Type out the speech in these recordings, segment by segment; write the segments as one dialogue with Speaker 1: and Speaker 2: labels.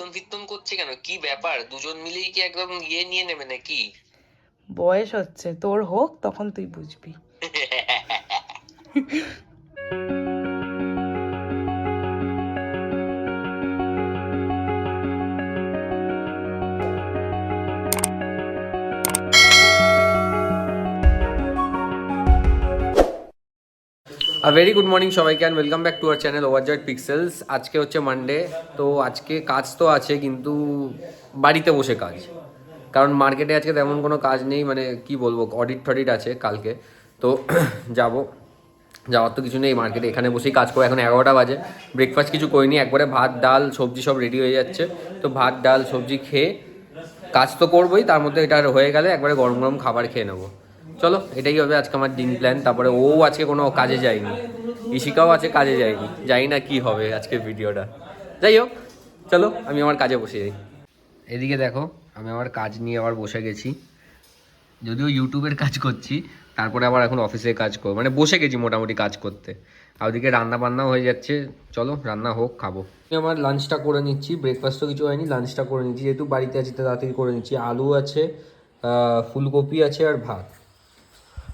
Speaker 1: কীর্তন ফির্তন করছে কেন? কি ব্যাপার? দুজন মিলেই কি একদম ইয়ে নিয়ে নেবে নাকি?
Speaker 2: বয়স হচ্ছে, তোর হোক তখন তুই বুঝবি।
Speaker 3: ভেরি গুড মর্নিং সবাইকে and welcome back to our channel ওভারজয়েড pixels. আজকে হচ্ছে মানডে, তো আজকে কাজ তো আছে কিন্তু বাড়িতে বসে কাজ, কারণ মার্কেটে আজকে তেমন কোনো কাজ নেই। মানে কি বলবো, অডিট ফডিট আছে কালকে, তো যাওয়ার তো কিছু নেই মার্কেটে, এখানে বসেই কাজ করবো। এখন 11টা বাজে, ব্রেকফাস্ট কিছু করিনি, একবারে ভাত ডাল সবজি সব রেডি হয়ে যাচ্ছে। তো ভাত ডাল সবজি খেয়ে কাজ তো করবোই, তার মধ্যে এটা হয়ে গেলে একবারে গরম গরম খাবার খেয়ে নেবো। চলো, এটাই হবে আজকে আমার দিন প্ল্যান। তারপরে ও আজকে কোনো কাজে যায়নি, ইশিকাও আছে কাজে যায়নি, জানি না কি হবে আজকে ভিডিওটা। যাই হোক, চলো আমি আমার কাজে বসে যাই। এদিকে দেখো, আমি আমার কাজ নিয়ে আবার বসে গেছি। যদিও ইউটিউবের কাজ করছি, তারপরে আবার এখন অফিসে কাজ করবো, মানে বসে গেছি মোটামুটি কাজ করতে। আর ওদিকে রান্না বান্নাও হয়ে যাচ্ছে, চলো রান্না হোক, খাবো। আমি আমার লাঞ্চটা করে নিচ্ছি, ব্রেকফাস্টও কিছু হয়নি, লাঞ্চটা করে নিচ্ছি, যেহেতু বাড়িতে আছি তো তাড়াতাড়ি করে নিচ্ছি। আলু আছে, ফুলকপি আছে আর ভাত।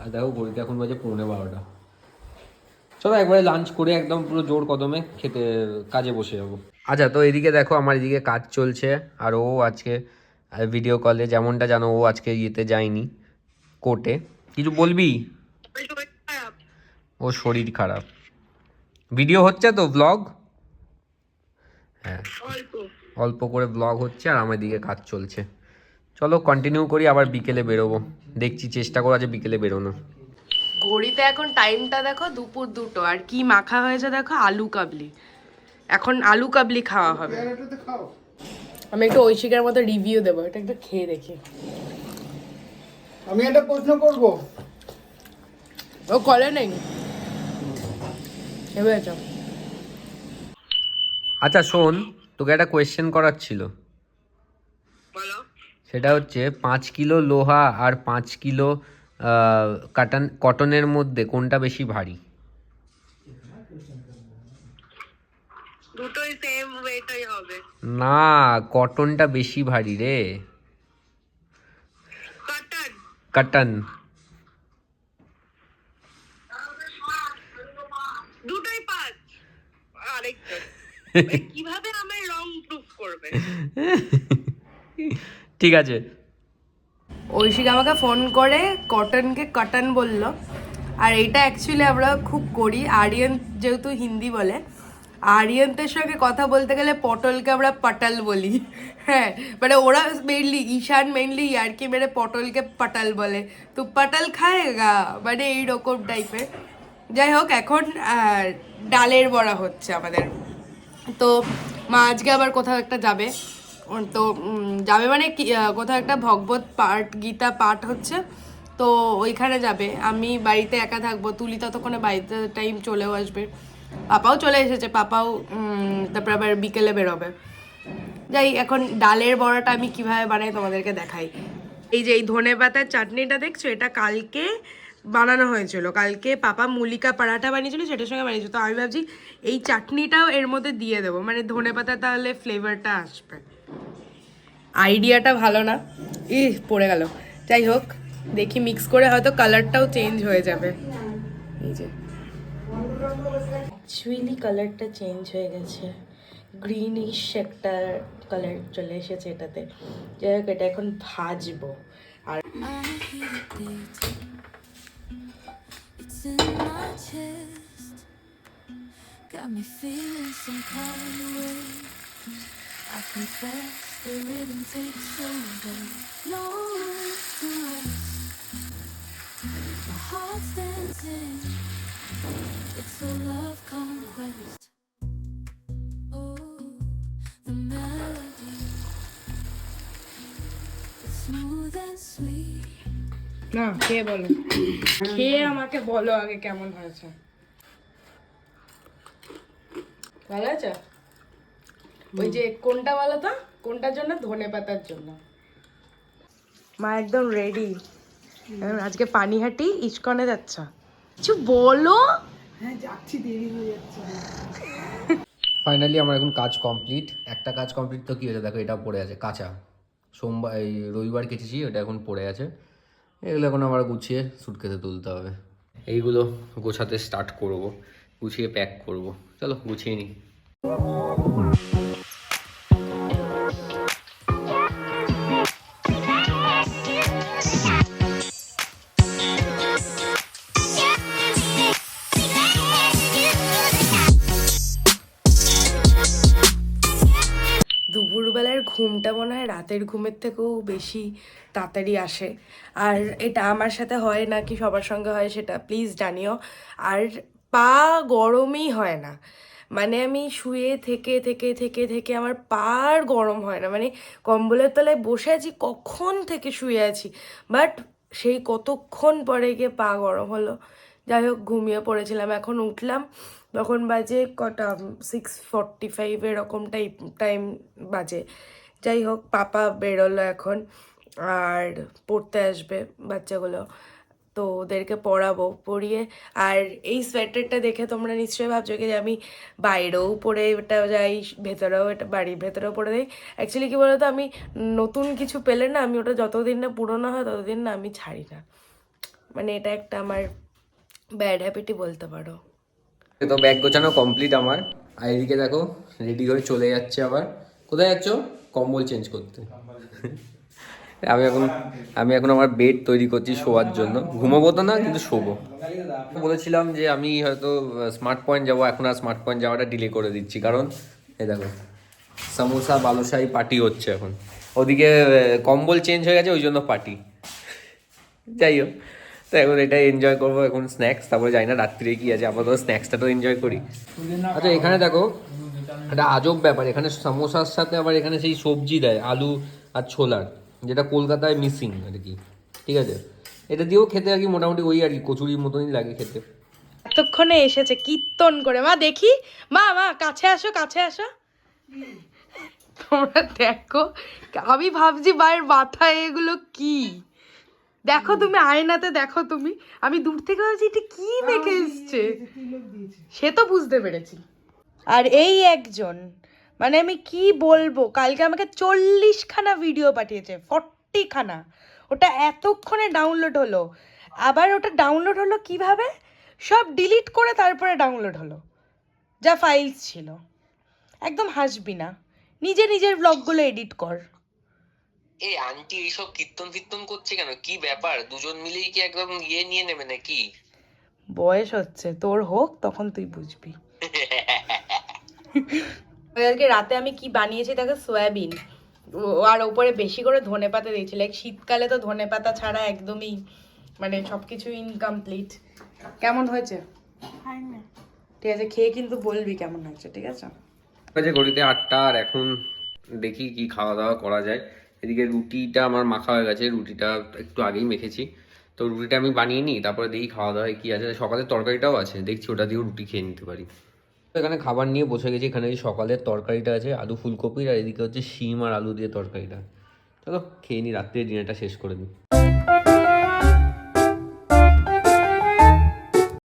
Speaker 3: আর দেখো ঘড়িতে এখন বাজে 11:45। চলো একবারে লাঞ্চ করে একদম পুরো জোর কদমে খেতে কাজে বসে যাবো। আচ্ছা, তো এদিকে দেখো আমার এদিকে কাজ চলছে, আর ও আজকে ভিডিও কলে, যেমনটা জানো ও আজকে ইয়েতে যায়নি কোর্টে। কিছু বলবি? ও শরীর খারাপ। ভিডিও হচ্ছে তো, ব্লগ, হ্যাঁ অল্প করে ব্লগ হচ্ছে, আর আমার দিকে কাজ চলছে। চলো কন্টিনিউ করি, আবার বিকেলে বেরোবো, দেখছি চেষ্টা করো আজ বিকেলে বেরোনো।
Speaker 2: ঘড়িতে এখন টাইমটা দেখো 2:00, আর কি মাখা হয়েছে দেখো, আলু কাবলি। এখন আলু কাবলি খাওয়া হবে। আমি একটু ঐশিকার মতো রিভিউ দেবো, এটা একটু খেয়ে দেখি।
Speaker 4: আমি একটা প্রশ্ন করব।
Speaker 2: ও কলে নেই এবার।
Speaker 3: আচ্ছা শোন, তোকে একটা কোয়েশ্চেন করার ছিল। সেটা হচ্ছে 5 কিলো লোহা আর 5 কিলো কটনের মধ্যে কোনটা বেশি ভারী?
Speaker 2: দুটোই সেম ওয়েটই হবে।
Speaker 3: না, কটনটা বেশি ভারী রে।
Speaker 2: কটন।
Speaker 3: কটন।
Speaker 2: দুটোই 5। আরেকটা কিভাবে আমার রং প্রুফ করবে?
Speaker 3: ঠিক আছে।
Speaker 2: ঐশিক আমাকে ফোন করে কটনকে কটন বলল, আর এটা অ্যাকচুয়ালি আমরা খুব করি। আরিয়ান যেহেতু হিন্দি বলে, আরিয়ানদের সঙ্গে কথা বলতে গেলে পটলকে আমরা পটল বলি। হ্যাঁ, মানে ওরা মেনলি, ঈশান মেনলি ইয়ার্কি মেরে পটলকে পটল বলে, তো পটল খায়গা, মানে এইরকম টাইপের। যাই হোক, এখন ডালের বড়া হচ্ছে আমাদের। তো মা আজকে আবার কোথাও একটা যাবে, তো যাবে মানে কি, কোথাও একটা ভগবত পাঠ, গীতা পাঠ হচ্ছে, তো ওইখানে যাবে। আমি বাড়িতে একা থাকবো, তুলি ততক্ষণে বাড়িতে টাইম চলেও আসবে, পাপাও চলে এসেছে, পাপাও তারপর আবার বিকেলে বেরোবে। যাই, এখন ডালের বড়াটা আমি কিভাবে বানাই তোমাদেরকে দেখাই। এই যে এই ধনেপাতার চাটনিটা দেখছো, এটা কালকে বানানো হয়েছিল। কালকে পাপা মুলিকা পরাঠা বানিয়েছিল, সেটার সঙ্গে বানিয়েছিল। তো আমি ভাবছি এই চাটনিটাও এর মধ্যে দিয়ে দেবো, মানে ধনেপাতা, তাহলে ফ্লেভারটা আসবে। আইডিয়াটা ভালো না? পড়ে গেল। যাই হোক, দেখি মিক্স করে হয়তো কালারটাও চেঞ্জ হয়ে যাবে। এই যে অ্যাকচুয়ালি কালারটা চেঞ্জ হয়ে গেছে, গ্রিনিশ একটা কালার চলে এসেছে এটাতে। যাই হোক, এটা এখন ভাজবো। আর got me feeling some kind of way. I confess the rhythm takes over, no words to rest. My heart's dancing, it's a love conquest. Oh, the melody, it's smooth and sweet. না, খেয়ে বলো, খেয়ে আমাকে বলো আগে কেমন হয়েছে। ভালো আছে? ওই যে কোনটা বলো তো, কোনটার জন্য? ধনেপাতার জন্য। মা একদম রেডি, আজকে পানিহাটি ইস্কনে যাচ্ছ, কিছু বলো।
Speaker 4: হ্যাঁ যাচ্ছি, দেরি হয়ে যাচ্ছে।
Speaker 3: ফাইনালি আমার এখন কাজ কমপ্লিট। একটা কাজ কমপ্লিট তো কী হয়েছে দেখো, এটা পড়ে আছে কাঁচা, সোমবার এই রবিবার কেচেছি, ওটা এখন পড়ে আছে। এগুলো এখন আবার গুছিয়ে সুটকেসে তুলতে হবে। এইগুলো গোছাতে স্টার্ট করব, গুছিয়ে প্যাক করব। চলো গুছিয়ে নিই।
Speaker 2: দুপুরবেলার ঘুমটা মনে হয় রাতের ঘুমের থেকেও বেশি তাড়াতাড়ি আসে। আর এটা আমার সাথে হয় না কি সবার সঙ্গে হয় সেটা প্লিজ জানিও। আর পা গরমই হয় না, মানে আমি শুয়ে থেকে থেকে থেকে থেকে আমার পা আর গরম হয় না, মানে কম্বলের তলায় বসে আছি কখন থেকে শুয়ে আছি, বাট সেই কতক্ষণ পরে গিয়ে পা গরম হলো। যাই হোক ঘুমিয়ে পড়েছিলাম, এখন উঠলাম তখন বাজে কটা 6:45 এরকম টাইম বাজে। যাই হোক পাপা বেরোলো এখন, আর পড়তে আসবে বাচ্চাগুলো, তো ওদেরকে পড়াবো, পড়িয়ে। আর এই সোয়েটারটা দেখে তোমরা নিশ্চয়ই ভাবছো কি যে আমি বাইরেও পরে এটা যাই, ভেতরেও এটা বাড়ির ভেতরেও পরে দিই। অ্যাকচুয়ালি কী বলতো, আমি নতুন কিছু পেলে না আমি ওটা যতদিন না পুরোনো হয় ততদিন না আমি ছাড়ি না, মানে এটা একটা আমার ব্যাড হ্যাবিটই বলতে পারো।
Speaker 3: তো ব্যাগ গোছানো কমপ্লিট আমার। আর এদিকে দেখো রেডি হয়ে চলে যাচ্ছে। আবার কোথায় যাচ্ছ? কম্বল চেঞ্জ করতে। আমি এখন আমার বেড তৈরি করছি শোয়ার জন্য। ঘুমোবো তো না, কিন্তু শোবো। বলেছিলাম যে আমি হয়তো স্মার্ট পয়েন্ট যাবো, এখন আর স্মার্ট পয়েন্ট যাওয়াটা ডিলে করে দিচ্ছি, কারণ এই দেখো সামোসা বালুশাহী পার্টি হচ্ছে এখন। ওদিকে কম্বল চেঞ্জ হয়ে গেছে, ওই জন্য পার্টি। যাই হোক, তো এখন এটা এনজয় করবো, এখন স্ন্যাক্স, তারপরে যাই না রাত্রিরে কি আছে, আপাতত স্ন্যাক্সটা তো এনজয় করি। আচ্ছা এখানে দেখো একটা আজব ব্যাপার, এখানে সামোসার সাথে আবার এখানে সেই সবজি দেয় আলু আর ছোলার, যেটা কলকাতায় মিসিং আর কি। ঠিক আছে, এটা দিয়েও খেতে আর কি মোটামুটি ওই আর কি কচুরির মতনই লাগে খেতে।
Speaker 2: এতক্ষণে এসেছে কীর্তন করে, মা দেখি, মা মা কাছে আসো কাছে আসো। তোমরা দেখো, আমি ভাবছি মায়ের মাথায় এগুলো কি, দেখো তুমি আয়নাতে দেখো তুমি, আমি দূর থেকে ভাবছি এটা কি মেখে এসছে, সে তো বুঝতে পেরেছি। আর এই একজন, মানে আমি কি বলবো, কালকে আমাকে 40খানা ভিডিও পাঠিয়েছে, 40খানা। ওটা এতক্ষণে ডাউনলোড হলো, আবার ওটা ডাউনলোড হলো কিভাবে, সব ডিলিট করে তারপরে ডাউনলোড হলো যা ফাইলস ছিল। একদম হাসবি না, নিজের ব্লগগুলো এডিট কর।
Speaker 1: এই আন্টি এইসব কীর্তন ফির্তন করছে কেন? কি ব্যাপার? দুজন মিলেই কি একদম নিয়ে নেবে নাকি?
Speaker 2: বয়স হচ্ছে, তোর হোক তখন তুই বুঝবি। আজকে রাতে আমি কি বানিয়েছি দেখো, সয়াবিন, আর ওপরে বেশি করে ধনেপাতা দিয়েছি। লাইক শীতকালে তো ধনেপাতা ছাড়া একদমই মানে সবকিছু ইনকমপ্লিট। কেমন হয়েছে? ঠিক আছে, খেয়ে কিন্তু বলবি কেমন হয়েছে, ঠিক আছে?
Speaker 3: ঘড়িতে 8টা, আর এখন দেখি কি খাওয়া দাওয়া করা যায়। এদিকে রুটিটা আমার মাখা হয়ে গেছে, রুটিটা একটু আগেই মেখেছি, তো রুটিটা আমি বানিয়ে নিই, তারপরে দেখি খাওয়া দাওয়ায় কি আছে। সকালের তরকারিটাও আছে, দেখছি ওটা দিয়েও রুটি খেয়ে নিতে পারি। এখানে খাবার নিয়ে বসে গেছি। এখানে সকালের তরকারিটা আছে আলু ফুলকপির, আর এদিকে হচ্ছে শিম আর আলু দিয়ে তরকারিটা। চলো খেয়ে নিই, রাত্রে ডিনারটা শেষ করে দিই।